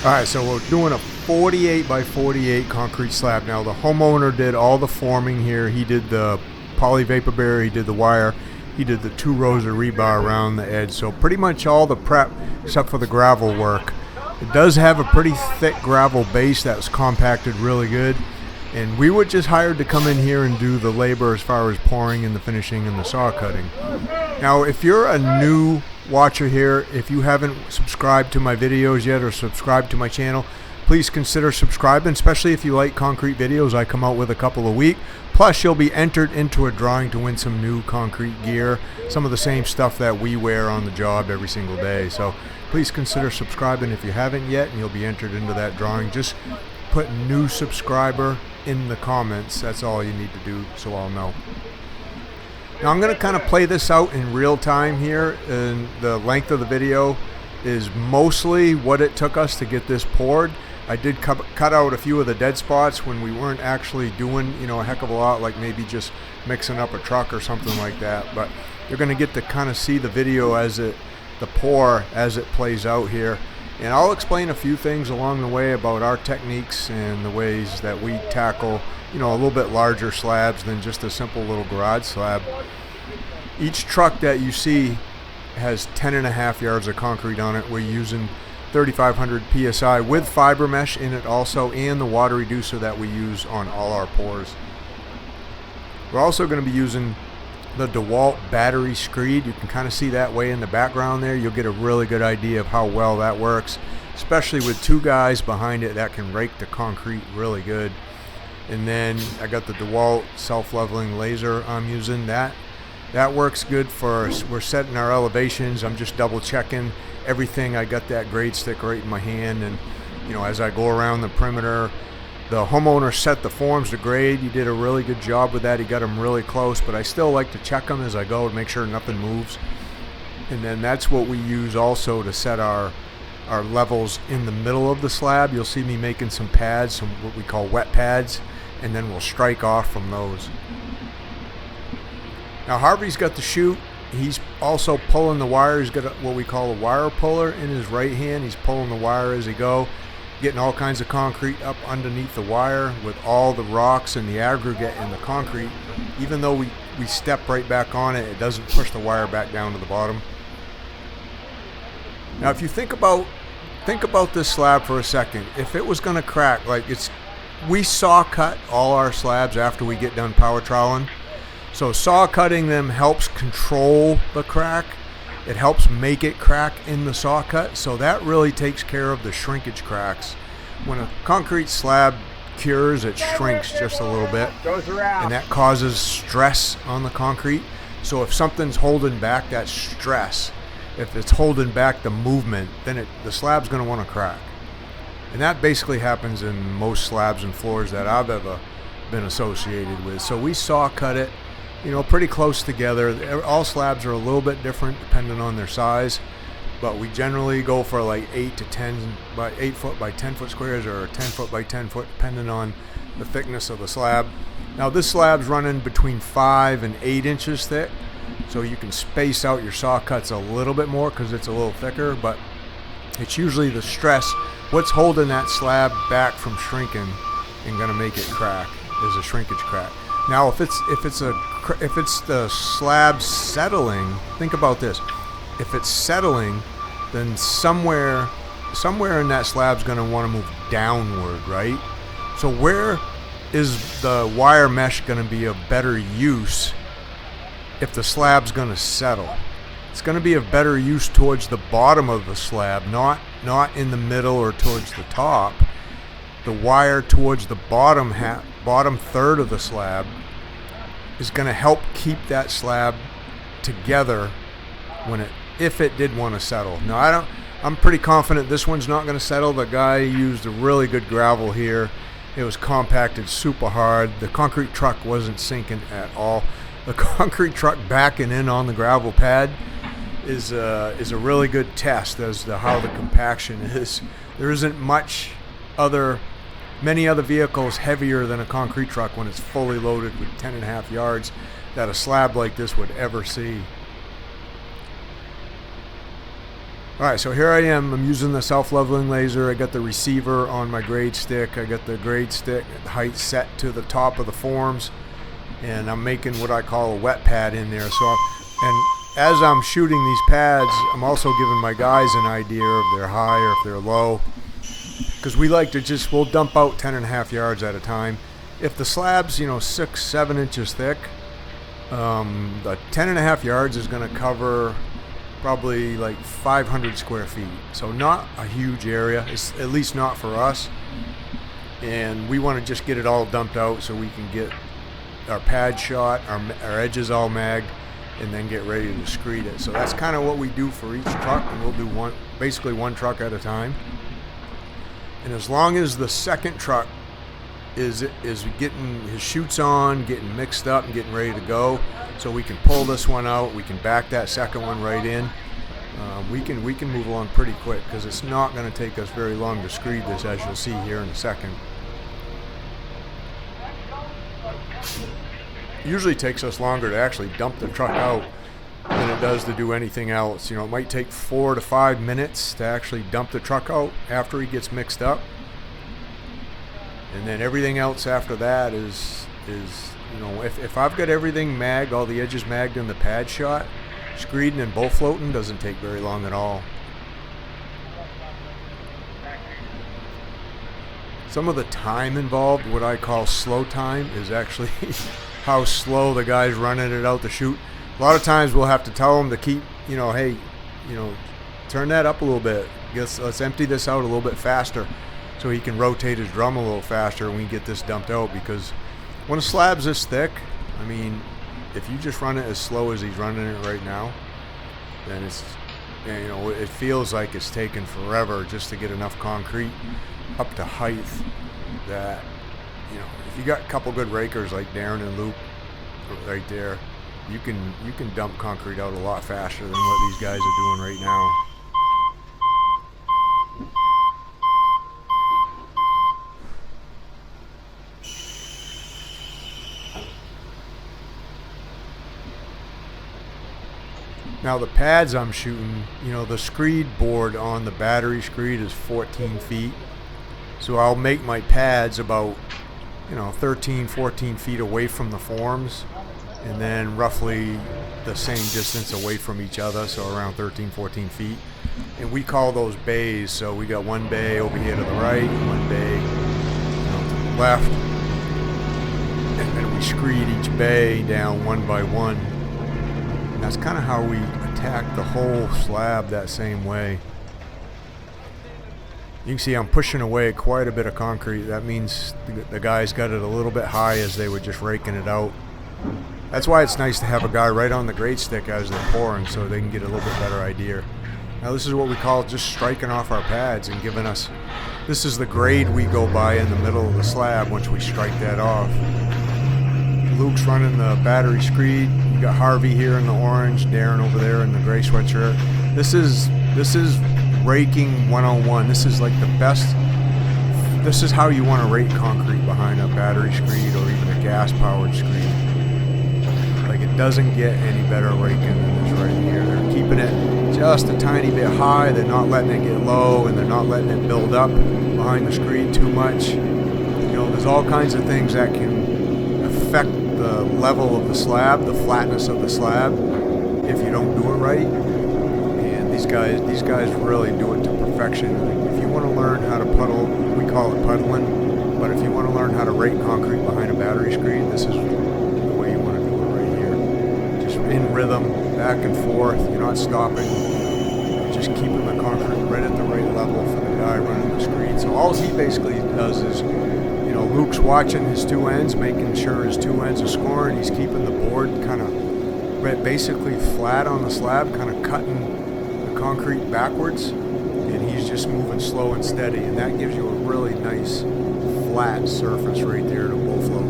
Alright, so we're doing a 48 by 48 concrete slab. Now the homeowner did all the forming here. He did the poly vapor barrier, he did the wire, he did the 2 rows of rebar around the edge. So pretty much all the prep except for the gravel work. It does have a pretty thick gravel base that's compacted really good. And we were just hired to come in here and do the labor as far as pouring and the finishing and the saw cutting. Now if you're a new watcher here, if you haven't subscribed to my videos yet or subscribed to my channel, please consider subscribing, especially if you like concrete videos. I come out with a couple a week. Plus you'll be entered into a drawing to win some new concrete gear, some of the same stuff that we wear on the job every single day. So please consider subscribing if you haven't yet, and you'll be entered into that drawing. Just put new subscriber in the comments. That's all you need to do, so I'll know. Now I'm going to kind of play this out in real time here, and the length of the video is mostly what it took us to get this poured. I did cut out a few of the dead spots when we weren't actually doing, a heck of a lot, like maybe just mixing up a truck or something like that. But you're going to get to kind of see the video the pour as it plays out here. And I'll explain a few things along the way about our techniques and the ways that we tackle, a little bit larger slabs than just a simple little garage slab. Each truck that you see has 10.5 yards of concrete on it. We're using 3,500 PSI with fiber mesh in it also, and the water reducer that we use on all our pours. We're also going to be using the DeWalt battery screed. You can kind of see that way in the background there. You'll get a really good idea of how well that works, especially with 2 guys behind it that can rake the concrete really good. And then I got the DeWalt self-leveling laser I'm using. That works good for us. We're setting our elevations. I'm just double checking everything. I got that grade stick right in my hand, and as I go around the perimeter, the homeowner set the forms to grade. He did a really good job with that. He got them really close, but I still like to check them as I go to make sure nothing moves. And then that's what we use also to set our levels in the middle of the slab. You'll see me making some pads, some what we call wet pads, and then we'll strike off from those. Now Harvey's got the chute. He's also pulling the wire. He's got what we call a wire puller in his right hand. He's pulling the wire as he go, getting all kinds of concrete up underneath the wire with all the rocks and the aggregate and the concrete. Even though we step right back on it, it doesn't push the wire back down to the bottom. Now if you think about this slab for a second, if it was going to crack, we saw cut all our slabs after we get done power troweling. So saw cutting them helps control the crack. It helps make it crack in the saw cut. So that really takes care of the shrinkage cracks. When a concrete slab cures, it shrinks just a little bit, and that causes stress on the concrete. So if something's holding back that stress, if it's holding back the movement, then the slab's going to want to crack. And that basically happens in most slabs and floors that I've ever been associated with. So we saw cut it, pretty close together. All slabs are a little bit different depending on their size, but we generally go for like 8 to 10 by 8 foot by 10 foot squares, or 10 foot by 10 foot, depending on the thickness of the slab. Now this slab's running between 5 and 8 inches thick, so you can space out your saw cuts a little bit more because it's a little thicker, but it's usually the stress, what's holding that slab back from shrinking and going to make it crack is a shrinkage crack. Now if it's the slab settling, think about this. If it's settling, then somewhere in that slab's going to want to move downward, right? So where is the wire mesh going to be of better use if the slab's going to settle? It's going to be of better use towards the bottom of the slab, not in the middle or towards the top. The wire towards the bottom third of the slab is going to help keep that slab together if it did want to settle. Now I'm pretty confident this one's not going to settle. The guy used a really good gravel here. It was compacted super hard. The concrete truck wasn't sinking at all. The concrete truck backing in on the gravel pad is a really good test as to how the compaction is. There isn't many other vehicles heavier than a concrete truck when it's fully loaded with 10.5 yards that a slab like this would ever see. Alright, so here I am. I'm using the self-leveling laser. I got the receiver on my grade stick. I got the grade stick height set to the top of the forms. And I'm making what I call a wet pad in there. And as I'm shooting these pads, I'm also giving my guys an idea if they're high or if they're low. Because we like to we'll dump out 10.5 yards at a time. If the slab's, 6-7 inches thick, the 10.5 yards is going to cover probably like 500 square feet. So not a huge area, it's at least not for us. And we want to just get it all dumped out so we can get our pad shot, our edges all magged, and then get ready to screed it. So that's kind of what we do for each truck, and we'll do basically one truck at a time. And as long as the second truck is getting his chutes on, getting mixed up and getting ready to go, so we can pull this one out, we can back that second one right in. We can move along pretty quick because it's not going to take us very long to screed this, as you'll see here in a second. It usually takes us longer to actually dump the truck out than it does to do anything else. It might take 4 to 5 minutes to actually dump the truck out after he gets mixed up. And then everything else after that is if I've got everything magged, all the edges magged in the pad shot, screeding and bow floating doesn't take very long at all. Some of the time involved, what I call slow time, is actually how slow the guy's running it out the chute. A lot of times we'll have to tell them to keep, hey, turn that up a little bit. Let's empty this out a little bit faster so he can rotate his drum a little faster and we can get this dumped out. Because when a slab's this thick, I mean, if you just run it as slow as he's running it right now, then it feels like it's taken forever just to get enough concrete up to height that, if you got a couple good rakers like Darren and Luke right there, you can dump concrete out a lot faster than what these guys are doing right now. Now the pads I'm shooting, the screed board on the battery screed is 14 feet. So I'll make my pads about, 13, 14 feet away from the forms, and then roughly the same distance away from each other, so around 13, 14 feet. And we call those bays, so we got one bay over here to the right, one bay to the left, and then we screed each bay down one by one. And that's kind of how we attack the whole slab that same way. You can see I'm pushing away quite a bit of concrete. That means the guys got it a little bit high as they were just raking it out. That's why it's nice to have a guy right on the grade stick as they're pouring so they can get a little bit better idea. Now this is what we call just striking off our pads and giving us, this is the grade we go by in the middle of the slab once we strike that off. Luke's running the battery screed. You got Harvey here in the orange, Darren over there in the gray sweatshirt. This is raking 101. This is like the best. This is how you want to rake concrete behind a battery screed or even a gas-powered screed. Like, it doesn't get any better raking than this right here. They're keeping it just a tiny bit high. They're not letting it get low, and they're not letting it build up behind the screed too much. There's all kinds of things that can affect the level of the slab, the flatness of the slab, if you don't do it right. And these guys really do it to perfection. If you want to learn how to puddle, we call it puddling, but if you want to learn how to rake concrete behind a battery screen, this is the way you want to do it right here. Just in rhythm, back and forth. You're not stopping. You're just keeping the concrete right at the right level for the guy running the screen. So all he basically does is, Luke's watching his two ends, making sure his two ends are scoring. He's keeping the board kind of basically flat on the slab, kind of cutting the concrete backwards, and he's just moving slow and steady, and that gives you a really nice flat surface right there to bow float.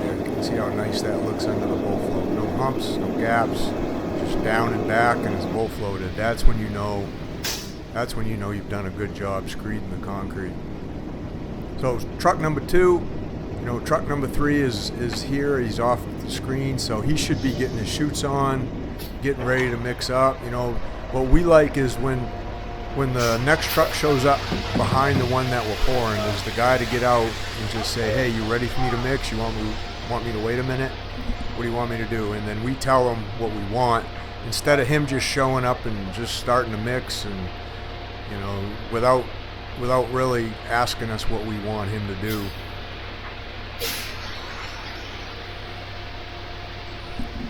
There, you can see how nice that looks under the bow float. No humps, no gaps, just down and back, and it's bow floated. That's when you know you've done a good job screeding the concrete. So truck number 2, You know, truck number 3 is here. He's off the screen, so he should be getting his chutes on, getting ready to mix up. You know, what we like is when the next truck shows up behind the one that we're pouring, is the guy to get out and just say, hey, you ready for me to mix? You want me to wait a minute? What do you want me to do? And then we tell him what we want, instead of him just showing up and just starting to mix, and you know, without really asking us what we want him to do.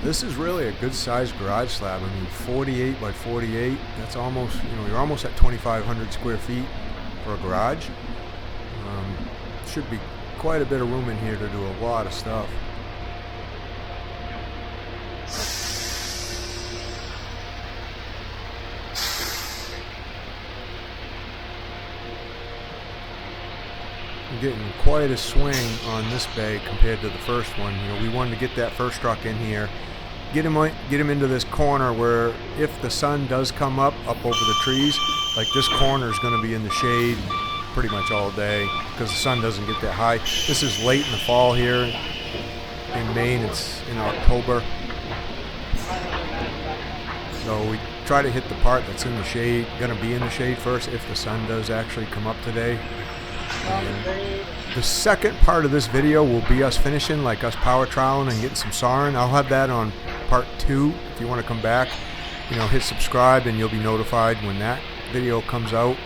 This is really a good sized garage slab. I mean, 48 by 48, that's almost, you know, you're almost at 2,500 square feet for a garage. Should be quite a bit of room in here to do a lot of stuff. I'm getting quite a swing on this bay compared to the first one. You know, we wanted to get that first truck in here, get him into this corner where if the sun does come up over the trees, like this corner is going to be in the shade pretty much all day because the sun doesn't get that high. This is late in the fall here in Maine. It's in October. So we try to hit the part that's in the shade, going to be in the shade first if the sun does actually come up today. And the second part of this video will be us finishing, like us power troweling and getting some sawing. I'll have that on part 2. If you want to come back, you know, hit subscribe and you'll be notified when that video comes out.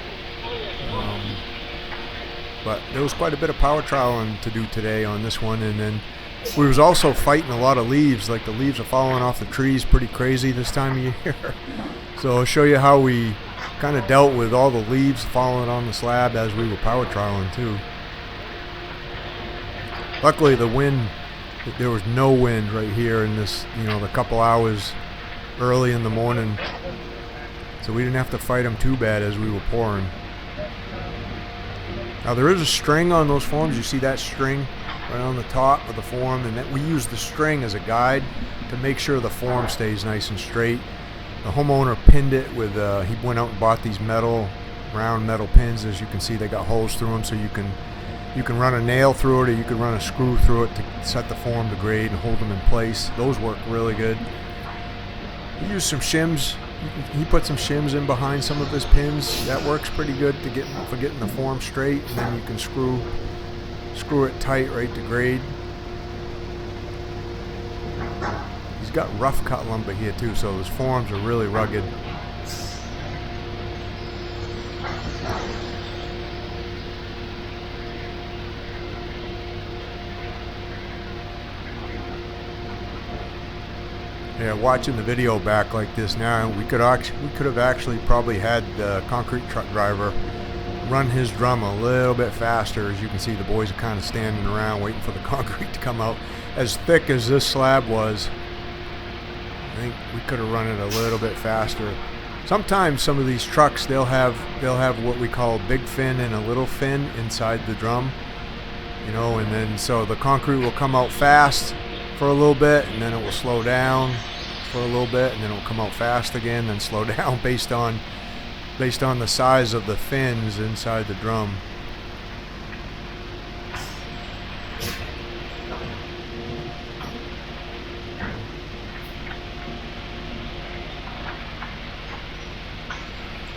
But there was quite a bit of power troweling to do today on this one, and then we was also fighting a lot of leaves. Like the leaves are falling off the trees pretty crazy this time of year. So I'll show you how we kind of dealt with all the leaves falling on the slab as we were power troweling too. Luckily the wind, there was no wind right here in this, you know, the couple hours early in the morning, so we didn't have to fight them too bad as we were pouring. Now there is a string on those forms. You see that string right on the top of the form, and that we use the string as a guide to make sure the form stays nice and straight. The homeowner pinned it with, he went out and bought these round metal pins. As you can see, they got holes through them, so you can run a nail through it, or you can run a screw through it to set the form to grade and hold them in place. Those work really good. He used some shims. He put some shims in behind some of his pins. That works pretty good for getting the form straight, and then you can screw it tight right to grade. He's got rough cut lumber here too, so those forms are really rugged. Yeah, watching the video back like this now, we could have actually probably had the concrete truck driver run his drum a little bit faster. As you can see, the boys are kind of standing around waiting for the concrete to come out. As thick as this slab was, I think we could have run it a little bit faster. Sometimes some of these trucks, they'll have what we call a big fin and a little fin inside the drum, you know, and then so the concrete will come out fast for a little bit, and then it will slow down for a little bit, and then it will come out fast again, then slow down based on the size of the fins inside the drum.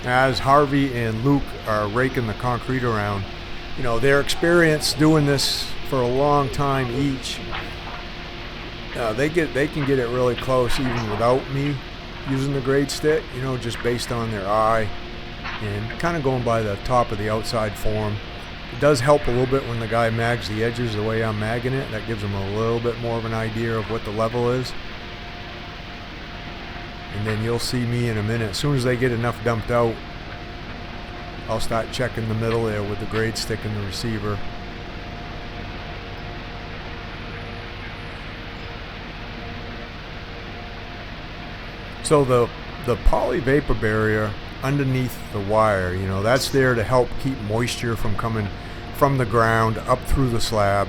As Harvey and Luke are raking the concrete around, you know, their experience doing this for a long time each, they can get it really close even without me using the grade stick, you know, just based on their eye and kind of going by the top of the outside form. It does help a little bit when the guy mags the edges the way I'm magging it. That gives them a little bit more of an idea of what the level is. And then you'll see me in a minute. As soon as they get enough dumped out, I'll start checking the middle there with the grade stick and the receiver. So the poly vapor barrier underneath the wire, you know, that's there to help keep moisture from coming from the ground up through the slab.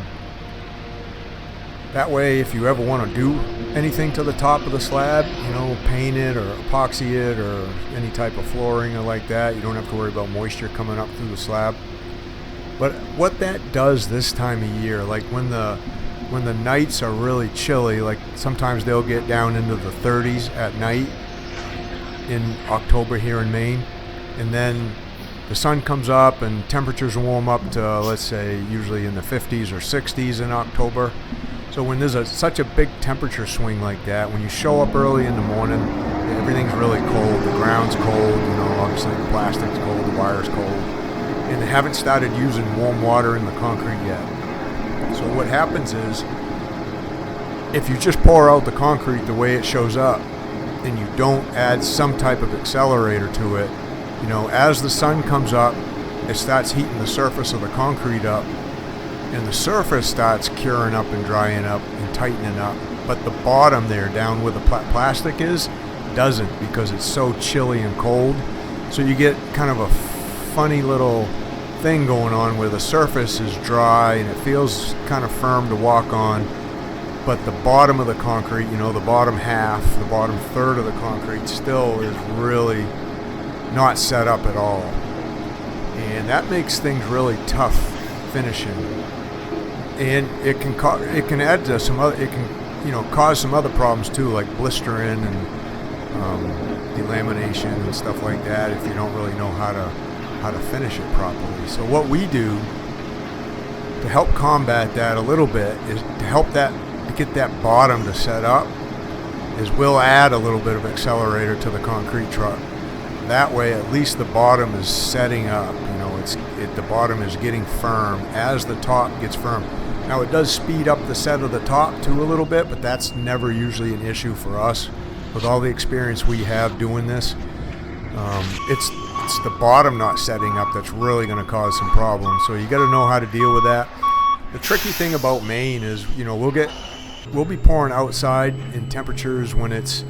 That way, if you ever want to do anything to the top of the slab, you know, paint it or epoxy it or any type of flooring or like that, you don't have to worry about moisture coming up through the slab. But what that does this time of year, like when the nights are really chilly, like sometimes they'll get down into the 30s at night in October here in Maine, and then the sun comes up and temperatures warm up to, let's say, usually in the 50s or 60s in October. So when there's such a big temperature swing like that, when you show up early in the morning, everything's really cold. The ground's cold, obviously the plastic's cold, the wire's cold, and they haven't started using warm water in the concrete yet. So what happens is, if you just pour out the concrete the way it shows up, and you don't add some type of accelerator to it, as the sun comes up, it starts heating the surface of the concrete up, and the surface starts curing up and drying up and tightening up. But the bottom there, down where the plastic is, doesn't, because it's so chilly and cold. So you get kind of a funny little thing going on where the surface is dry and it feels kind of firm to walk on, but the bottom of the concrete, the bottom half, the bottom third of the concrete still is really not set up at all. And that makes things really tough finishing. And it can add to some other, it can cause some other problems too, like blistering and delamination and stuff like that, if you don't really know how to finish it properly. So what we do to help combat that a little bit is to get that bottom to set up, is we'll add a little bit of accelerator to the concrete truck. That way at least the bottom is setting up, the bottom is getting firm as the top gets firm. Now it does speed up the set of the top too a little bit, but that's never usually an issue for us with all the experience we have doing this. It's the bottom not setting up that's really going to cause some problems. So you got to know how to deal with that. The tricky thing about Maine is, we'll be pouring outside in temperatures when it's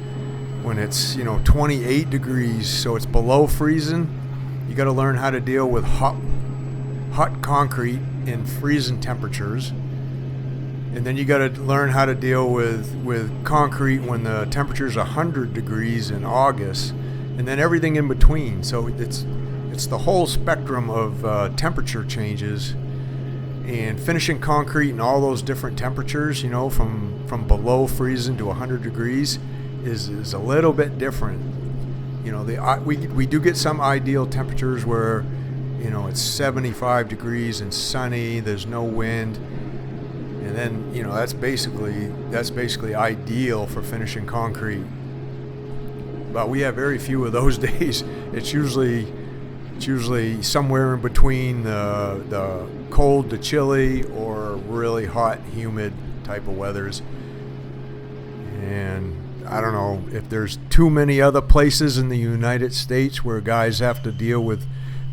28 degrees, so it's below freezing. You got to learn how to deal with hot concrete in freezing temperatures. And then you got to learn how to deal with concrete when the temperature's 100 degrees in August, and then everything in between. So it's the whole spectrum of temperature changes, and finishing concrete in all those different temperatures, from below freezing to 100 degrees is a little bit different. We do get some ideal temperatures where it's 75 degrees and sunny, there's no wind. And then, that's basically ideal for finishing concrete. But we have very few of those days. It's usually somewhere in between the cold to chilly or really hot, humid type of weathers. And I don't know if there's too many other places in the United States where guys have to deal with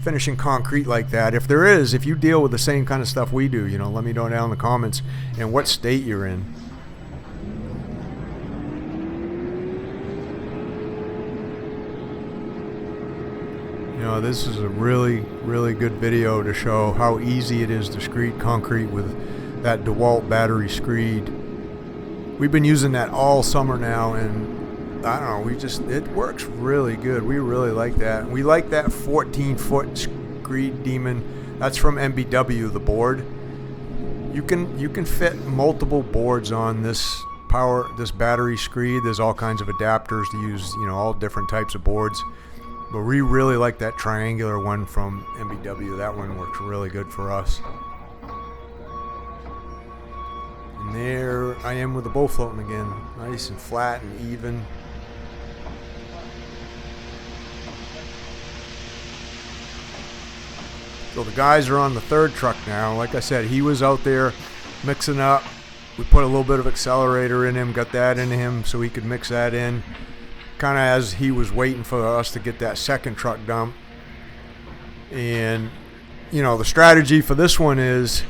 finishing concrete like that. If there is, if you deal with the same kind of stuff we do, let me know down in the comments and what state you're in. This is a really, really good video to show how easy it is to screed concrete with that DeWalt battery screed. We've been using that all summer now, and I don't know, it works really good. We really like that. We like that 14-foot screed demon. That's from MBW, the board. You can fit multiple boards on this battery screed. There's all kinds of adapters to use, all different types of boards. But we really like that triangular one from MBW. That one works really good for us. And there I am with the bow floating again. Nice and flat and even. So the guys are on the third truck now. Like I said, he was out there mixing up. We put a little bit of accelerator in him, got that into him so he could mix that in, kind of as he was waiting for us to get that second truck dumped. And the strategy for this one is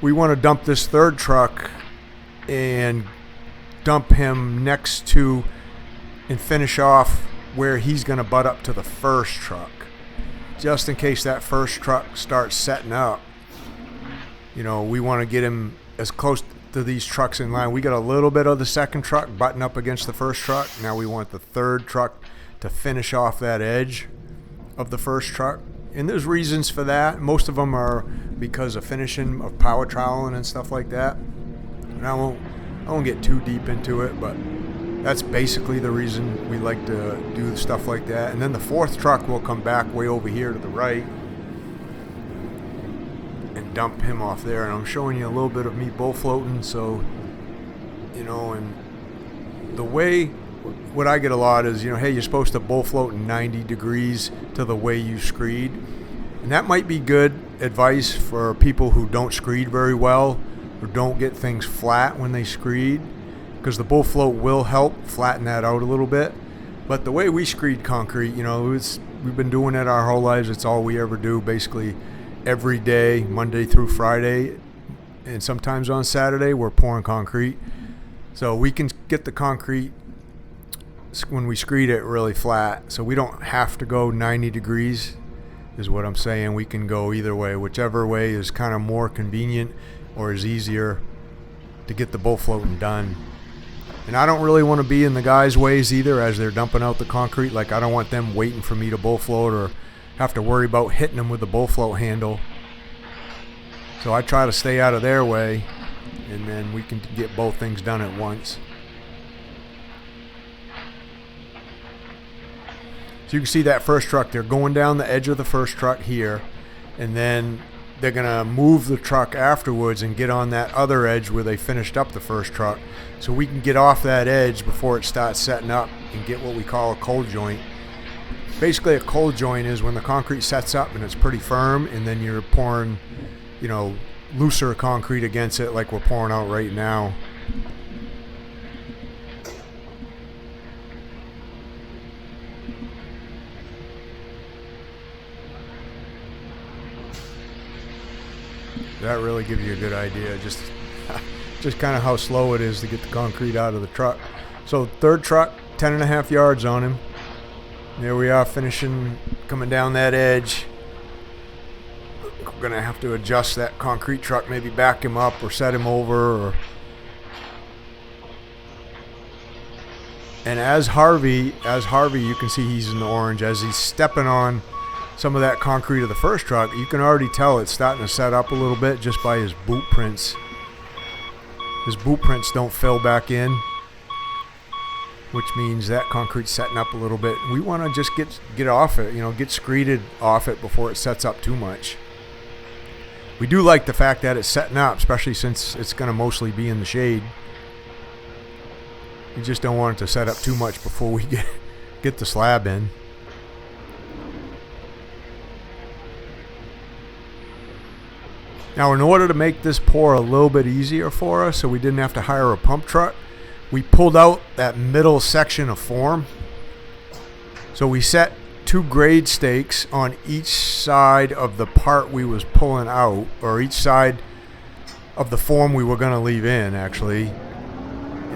we want to dump this third truck and dump him next to and finish off where he's going to butt up to the first truck, just in case that first truck starts setting up. We want to get him as close to these trucks in line. We got a little bit of the second truck butting up against the first truck. Now we want the third truck to finish off that edge of the first truck. And there's reasons for that. Most of them are because of finishing, of power troweling and stuff like that. And I won't get too deep into it, but that's basically the reason we like to do stuff like that. And then the fourth truck will come back way over here to the right and dump him off there. And I'm showing you a little bit of me bull floating, so, you know, and the way, what I get a lot is, you know, hey, you're supposed to bull float in 90 degrees to the way you screed. And that might be good advice for people who don't screed very well or don't get things flat when they screed, because the bull float will help flatten that out a little bit. But the way we screed concrete, you know, we've been doing it our whole lives. It's all we ever do, basically every day, Monday through Friday, and sometimes on Saturday we're pouring concrete. So we can get the concrete when we screed it really flat, so we don't have to go 90 degrees is what I'm saying. We can go either way, whichever way is kind of more convenient or is easier to get the bull floating done. And I don't really want to be in the guys' ways either as they're dumping out the concrete. Like, I don't want them waiting for me to bull float or have to worry about hitting them with the bull float handle. So I try to stay out of their way, and then we can get both things done at once. So you can see that first truck, they're going down the edge of the first truck here, and then they're going to move the truck afterwards and get on that other edge where they finished up the first truck, so we can get off that edge before it starts setting up and get what we call a cold joint. Basically, a cold joint is when the concrete sets up and it's pretty firm, and then you're pouring, you know, looser concrete against it like we're pouring out right now. That really gives you a good idea, just kind of how slow it is to get the concrete out of the truck. So third truck, 10.5 yards on him. There we are, finishing, coming down that edge. We're gonna have to adjust that concrete truck, maybe back him up or set him over. And as Harvey, you can see he's in the orange. As he's stepping on some of that concrete of the first truck, you can already tell it's starting to set up a little bit just by his boot prints. His boot prints don't fill back in, which means that concrete's setting up a little bit. We want to just get off it, you know, get screeded off it before it sets up too much. We do like the fact that it's setting up, especially since it's going to mostly be in the shade. You just don't want it to set up too much before we get the slab in. Now, in order to make this pour a little bit easier for us, so we didn't have to hire a pump truck, we pulled out that middle section of form. So we set 2 grade stakes on each side of the part we was pulling out, or each side of the form we were going to leave in, actually,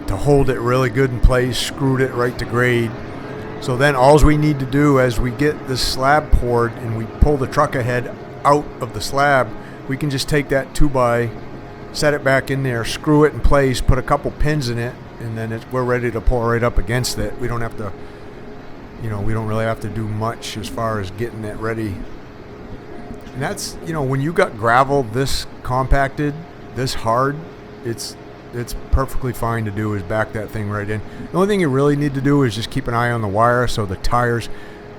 to hold it really good in place, screwed it right to grade. So then all we need to do as we get this slab poured and we pull the truck ahead out of the slab, we can just take that 2x, set it back in there, screw it in place, put a couple pins in it, and then we're ready to pour right up against it. We don't have to, you know, we don't really have to do much as far as getting it ready. And that's, you know, when you got gravel this compacted, this hard, it's perfectly fine to do is back that thing right in. The only thing you really need to do is just keep an eye on the wire, so the tires,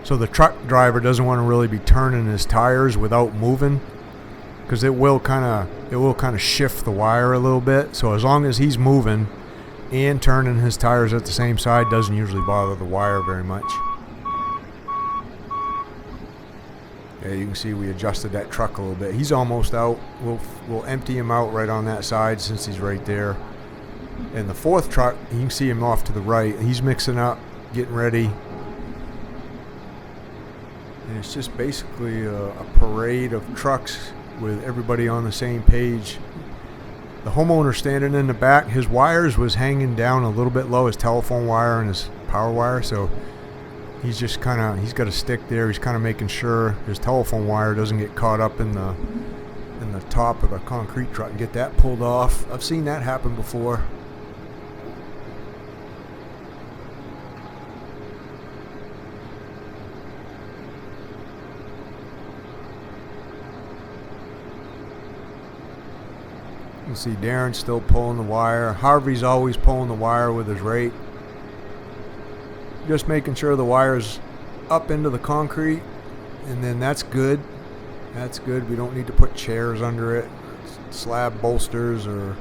so the truck driver doesn't want to really be turning his tires without moving, because it will kind of shift the wire a little bit. So as long as he's moving and turning his tires at the same side, doesn't usually bother the wire very much. Yeah, you can see we adjusted that truck a little bit. He's almost out. We'll empty him out right on that side since he's right there. And the fourth truck, you can see him off to the right. He's mixing up, getting ready. And it's just basically a parade of trucks with everybody on the same page. The homeowner standing in the back, his wires was hanging down a little bit low, his telephone wire and his power wire, so he's just he's got a stick there. He's kind of making sure his telephone wire doesn't get caught up in the top of the concrete truck and get that pulled off. I've seen that happen before. You see Darren's still pulling the wire. Harvey's always pulling the wire with his rake. Just making sure the wire's up into the concrete, and then that's good. That's good. We don't need to put chairs under it, slab bolsters, or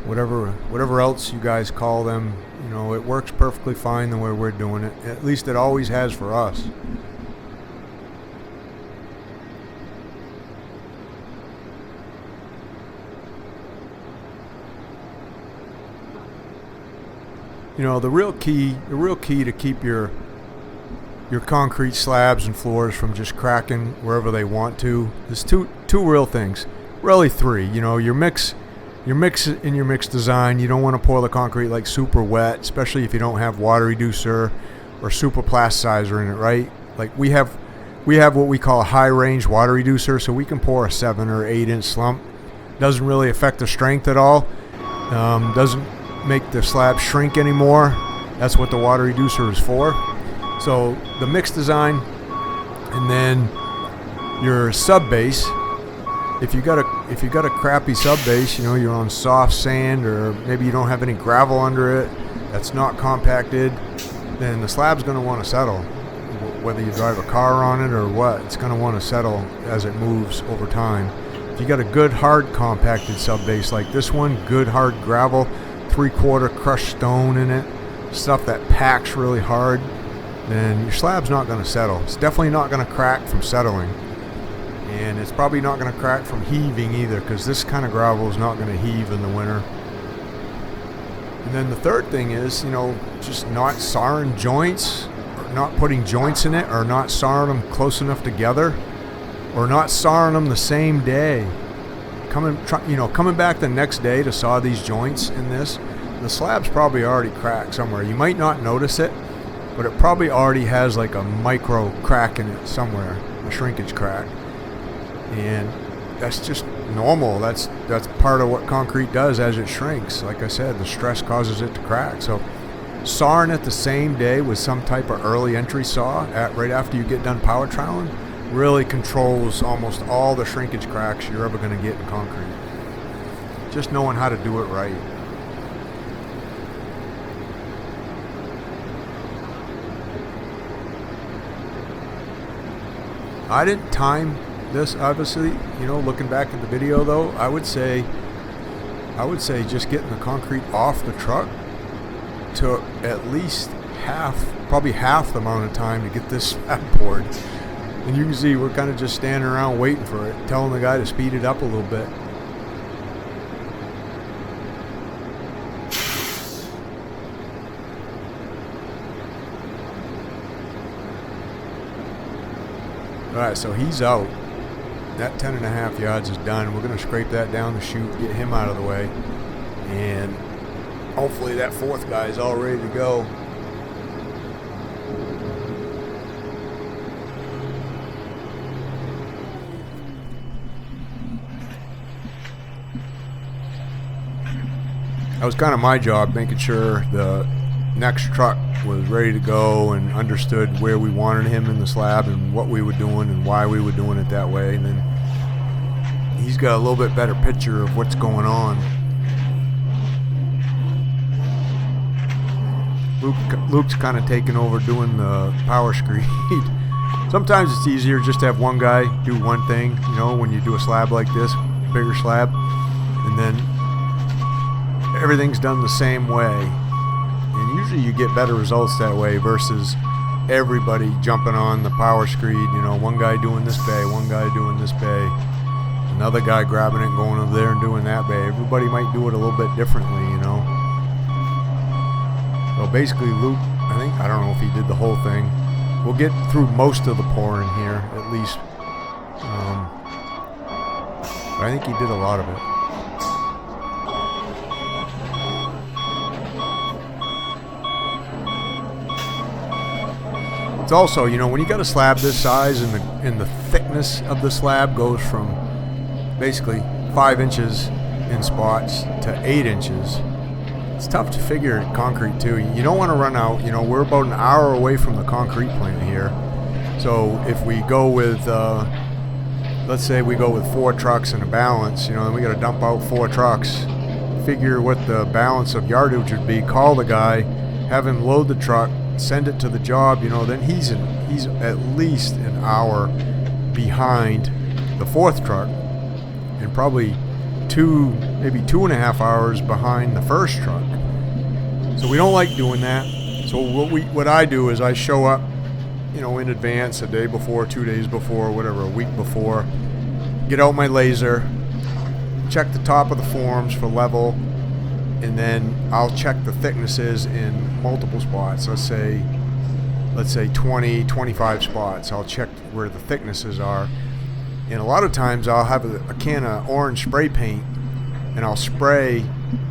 whatever else you guys call them. You know, it works perfectly fine the way we're doing it. At least it always has for us. You know, the real key to keep your concrete slabs and floors from just cracking wherever they want to is two real things. Really three. You know, your mix in your mix design, you don't want to pour the concrete like super wet, especially if you don't have water reducer or super plasticizer in it, right? Like we have what we call a high range water reducer, so we can pour a 7 or 8 inch slump. Doesn't really affect the strength at all. Doesn't make the slab shrink anymore. That's what the water reducer is for. So the mix design, and then your sub base. If you got a crappy sub base, you know, you're on soft sand, or maybe you don't have any gravel under it, that's not compacted, then the slab's going to want to settle. Whether you drive a car on it or what, it's going to want to settle as it moves over time. If you got a good hard compacted sub base like this one, good hard gravel, 3/4 crushed stone in it, stuff that packs really hard, then your slab's not going to settle. It's definitely not going to crack from settling, and it's probably not going to crack from heaving either, because this kind of gravel is not going to heave in the winter. And then the third thing is, you know, just not sawing joints, or not putting joints in it, or not sawing them close enough together, or not sawing them the same day. Coming back the next day to saw these joints in this, the slab's probably already cracked somewhere. You might not notice it, but it probably already has like a micro crack in it somewhere, a shrinkage crack. And that's just normal. That's part of what concrete does as it shrinks. Like I said, the stress causes it to crack. So sawing it the same day with some type of early entry saw right after you get done power troweling really controls almost all the shrinkage cracks you're ever going to get in concrete. Just knowing how to do it right. I didn't time this, obviously. You know, looking back at the video though, I would say just getting the concrete off the truck took at least probably half the amount of time to get this slab poured. And you can see we're kind of just standing around waiting for it, telling the guy to speed it up a little bit. Alright, so he's out. That 10.5 yards is done. We're going to scrape that down the chute, get him out of the way. And hopefully that fourth guy is all ready to go. That was kind of my job, making sure the next truck was ready to go and understood where we wanted him in the slab and what we were doing and why we were doing it that way. And then he's got a little bit better picture of what's going on. Luke's kind of taking over doing the power screed. Sometimes it's easier just to have one guy do one thing, you know, when you do a slab like this, bigger slab, and then everything's done the same way. And usually you get better results that way versus everybody jumping on the power screed, you know, one guy doing this bay, one guy doing this bay, another guy grabbing it and going over there and doing that bay. Everybody might do it a little bit differently, you know. So basically Luke, I don't know if he did the whole thing. We'll get through most of the pouring here, at least. But I think he did a lot of it. It's also, you know, when you got a slab this size and the thickness of the slab goes from basically 5 inches in spots to 8 inches, it's tough to figure concrete too. You don't want to run out. You know, we're about an hour away from the concrete plant here. So if we go with let's say we go with 4 trucks and a balance, you know, then we got to dump out 4 trucks, figure what the balance of yardage would be, call the guy, have him load the truck, send it to the job, you know, then he's at least an hour behind the 4th truck, and probably maybe 2.5 hours behind the 1st truck. So we don't like doing that. So what I do is I show up, you know, in advance, a day before, 2 days before, whatever, a week before, get out my laser, check the top of the forms for level, and then I'll check the thicknesses in multiple spots. Let's say 20, 25 spots. I'll check where the thicknesses are. And a lot of times I'll have a can of orange spray paint, and I'll spray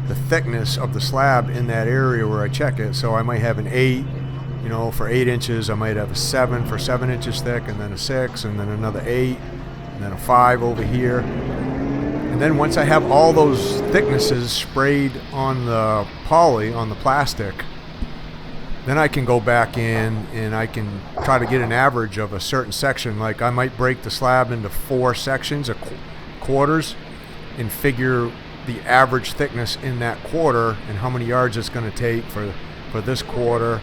the thickness of the slab in that area where I check it. So I might have an 8, you know, for 8 inches. I might have a 7 for 7 inches thick, and then a 6, and then another 8, and then a 5 over here. And then once I have all those thicknesses sprayed on the poly, on the plastic, then I can go back in and I can try to get an average of a certain section. Like I might break the slab into 4 sections or quarters and figure the average thickness in that quarter and how many yards it's going to take for this quarter.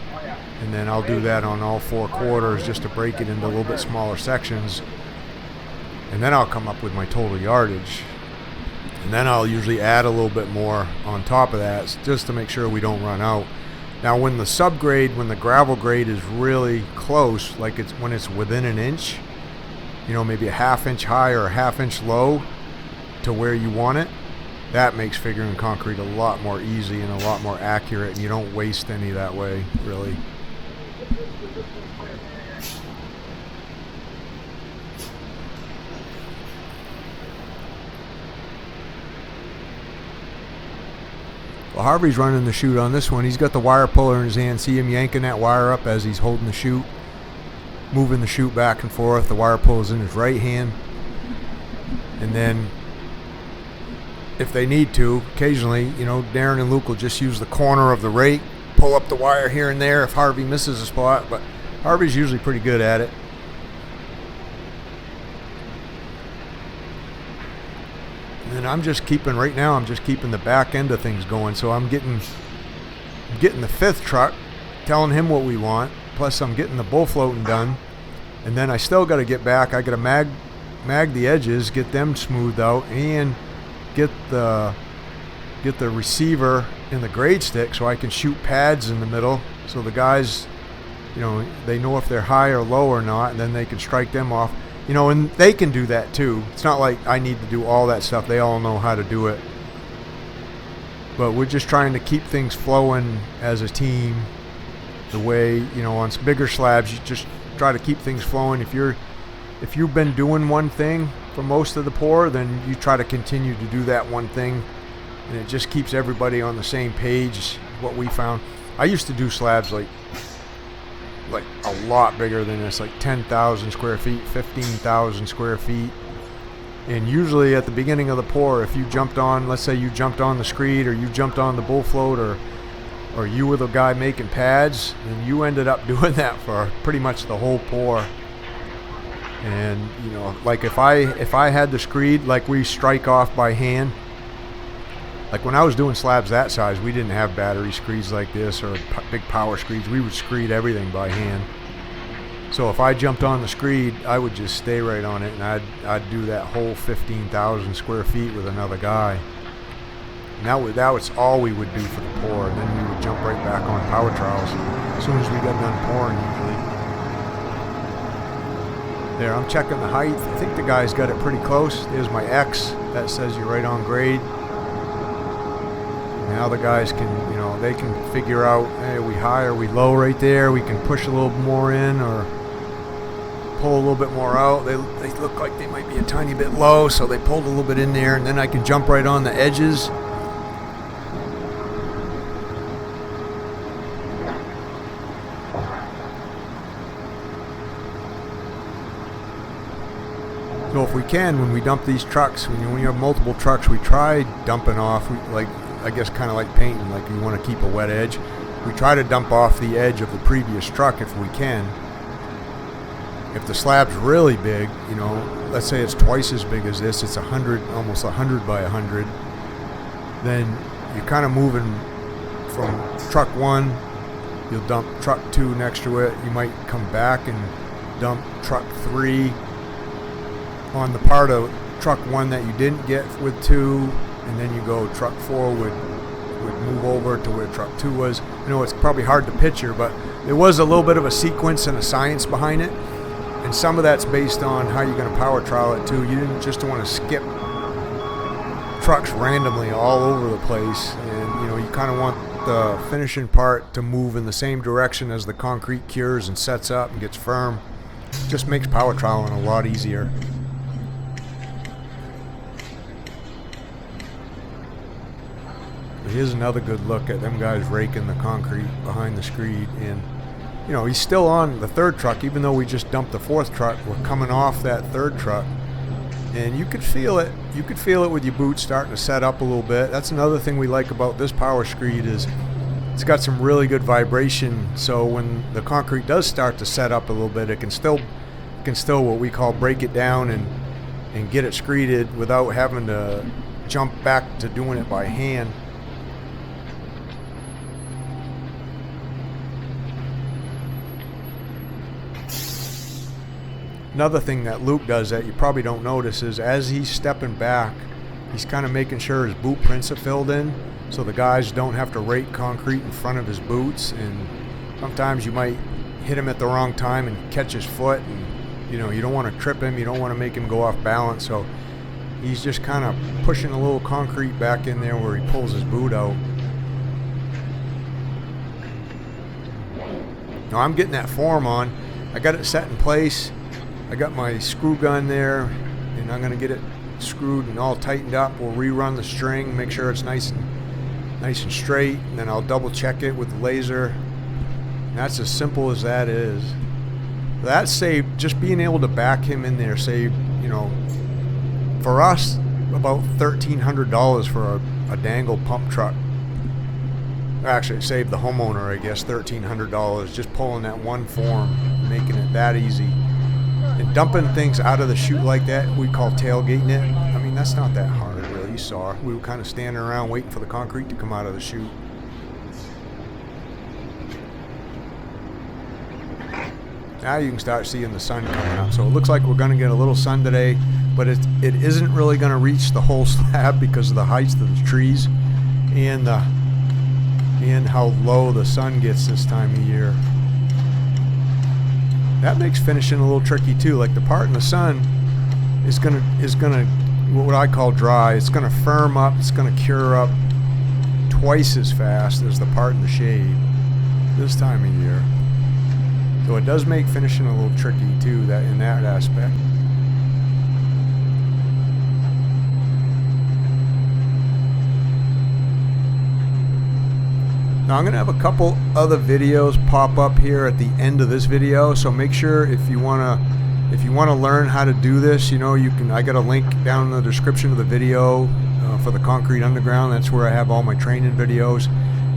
And then I'll do that on all 4 quarters just to break it into a little bit smaller sections. And then I'll come up with my total yardage. And then I'll usually add a little bit more on top of that just to make sure we don't run out. Now when the subgrade, when the gravel grade is really close, like when it's within an inch, you know, maybe a 1/2 inch high or a 1/2 inch low to where you want it, that makes figuring concrete a lot more easy and a lot more accurate, and you don't waste any that way, really. Well, Harvey's running the chute on this one. He's got the wire puller in his hand. See him yanking that wire up as he's holding the chute, moving the chute back and forth. The wire puller is in his right hand. And then if they need to, occasionally, you know, Darren and Luke will just use the corner of the rake, pull up the wire here and there if Harvey misses a spot, but Harvey's usually pretty good at it. And I'm just keeping, right now, I'm just keeping the back end of things going. So I'm getting the 5th truck, telling him what we want. Plus I'm getting the bull floating done. And then I still got to get back. I got to mag the edges, get them smoothed out, and get the receiver in the grade stick so I can shoot pads in the middle. So the guys, you know, they know if they're high or low or not, and then they can strike them off. You know, and they can do that too. It's not like I need to do all that stuff. They all know how to do it. But we're just trying to keep things flowing as a team. The way, you know, on bigger slabs, you just try to keep things flowing. If you've been doing one thing for most of the pour, then you try to continue to do that one thing, and it just keeps everybody on the same page. What we found, I used to do slabs like a lot bigger than this, like 10,000 square feet, 15,000 square feet. And usually at the beginning of the pour, if you jumped on, let's say you jumped on the screed, or you jumped on the bull float, or you were the guy making pads, and you ended up doing that for pretty much the whole pour. And you know, like if I had the screed, like we strike off by hand. Like when I was doing slabs that size, we didn't have battery screeds like this or big power screeds. We would screed everything by hand. So if I jumped on the screed, I would just stay right on it, and I'd do that whole 15,000 square feet with another guy. And that was all we would do for the pour, and then we would jump right back on power trowels as soon as we got done pouring usually. There, I'm checking the height. I think the guy's got it pretty close. There's my X. That says you're right on grade. Now the guys can, you know, they can figure out, hey, are we high, are we low right there? We can push a little more in or pull a little bit more out. They look like they might be a tiny bit low, so they pulled a little bit in there, and then I can jump right on the edges. So if we can, when we dump these trucks, when you have multiple trucks, we try dumping off, I guess kind of like painting, like you want to keep a wet edge. We try to dump off the edge of the previous truck if we can. If the slab's really big, you know, let's say it's twice as big as this, it's 100, almost 100 by 100, then you're kind of moving from truck 1, you'll dump truck 2 next to it. You might come back and dump truck 3 on the part of truck 1 that you didn't get with 2, and then you go truck 4 would move over to where truck 2 was. I know it's probably hard to picture, but there was a little bit of a sequence and a science behind it, and some of that's based on how you're going to power trowel it too. You didn't just want to skip trucks randomly all over the place, and you know, you kind of want the finishing part to move in the same direction as the concrete cures and sets up and gets firm. It just makes power troweling a lot easier. But here's another good look at them guys raking the concrete behind the screed, and you know, he's still on the 3rd truck, even though we just dumped the 4th truck. We're coming off that 3rd truck, and you could feel it. You could feel it with your boots starting to set up a little bit. That's another thing we like about this power screed, is it's got some really good vibration. So when the concrete does start to set up a little bit, it can still what we call break it down and get it screeded without having to jump back to doing it by hand. Another thing that Luke does that you probably don't notice is as he's stepping back, he's kind of making sure his boot prints are filled in, so the guys don't have to rake concrete in front of his boots. And sometimes you might hit him at the wrong time and catch his foot, and you know, you don't want to trip him, you don't want to make him go off balance, so he's just kind of pushing a little concrete back in there where he pulls his boot out. Now I'm getting that form on. I got it set in place. I got my screw gun there, and I'm going to get it screwed and all tightened up. We'll rerun the string, make sure it's nice and straight, and then I'll double check it with the laser. And that's as simple as that is. That saved, just being able to back him in there saved, you know, for us, about $1,300 for a dangle pump truck. Actually, it saved the homeowner, I guess, $1,300 just pulling that one form, making it that easy. And dumping things out of the chute like that, we call tailgating it. I mean, that's not that hard, really. You saw. We were kind of standing around waiting for the concrete to come out of the chute. Now you can start seeing the sun coming up. So it looks like we're going to get a little sun today, but it isn't really going to reach the whole slab because of the heights of the trees and how low the sun gets this time of year. That makes finishing a little tricky too. Like the part in the sun is gonna what I call dry. It's gonna firm up. It's gonna cure up twice as fast as the part in the shade this time of year. So it does make finishing a little tricky too. That in that aspect. Now I'm going to have a couple other videos pop up here at the end of this video, so make sure if you want to learn how to do this, you know, you can. I got a link down in the description of the video for the Concrete Underground. That's where I have all my training videos.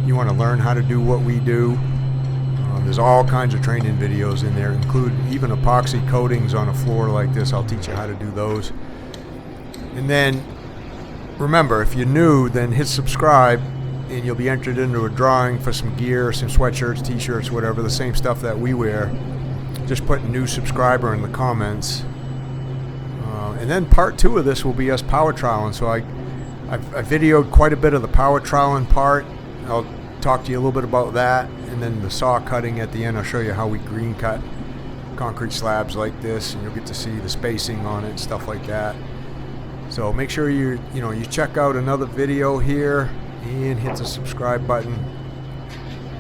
You want to learn how to do what we do. There's all kinds of training videos in there, including even epoxy coatings on a floor like this. I'll teach you how to do those. And then remember, if you're new, then hit subscribe, and you'll be entered into a drawing for some gear, some sweatshirts, t-shirts, whatever, the same stuff that we wear. Just put new subscriber in the comments. And then part 2 of this will be us power troweling. So I videoed quite a bit of the power troweling part. I'll talk to you a little bit about that, and then the saw cutting at the end. I'll show you how we green cut concrete slabs like this, and you'll get to see the spacing on it and stuff like that. So make sure you check out another video here and hit the subscribe button.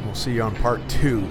We'll see you on part 2.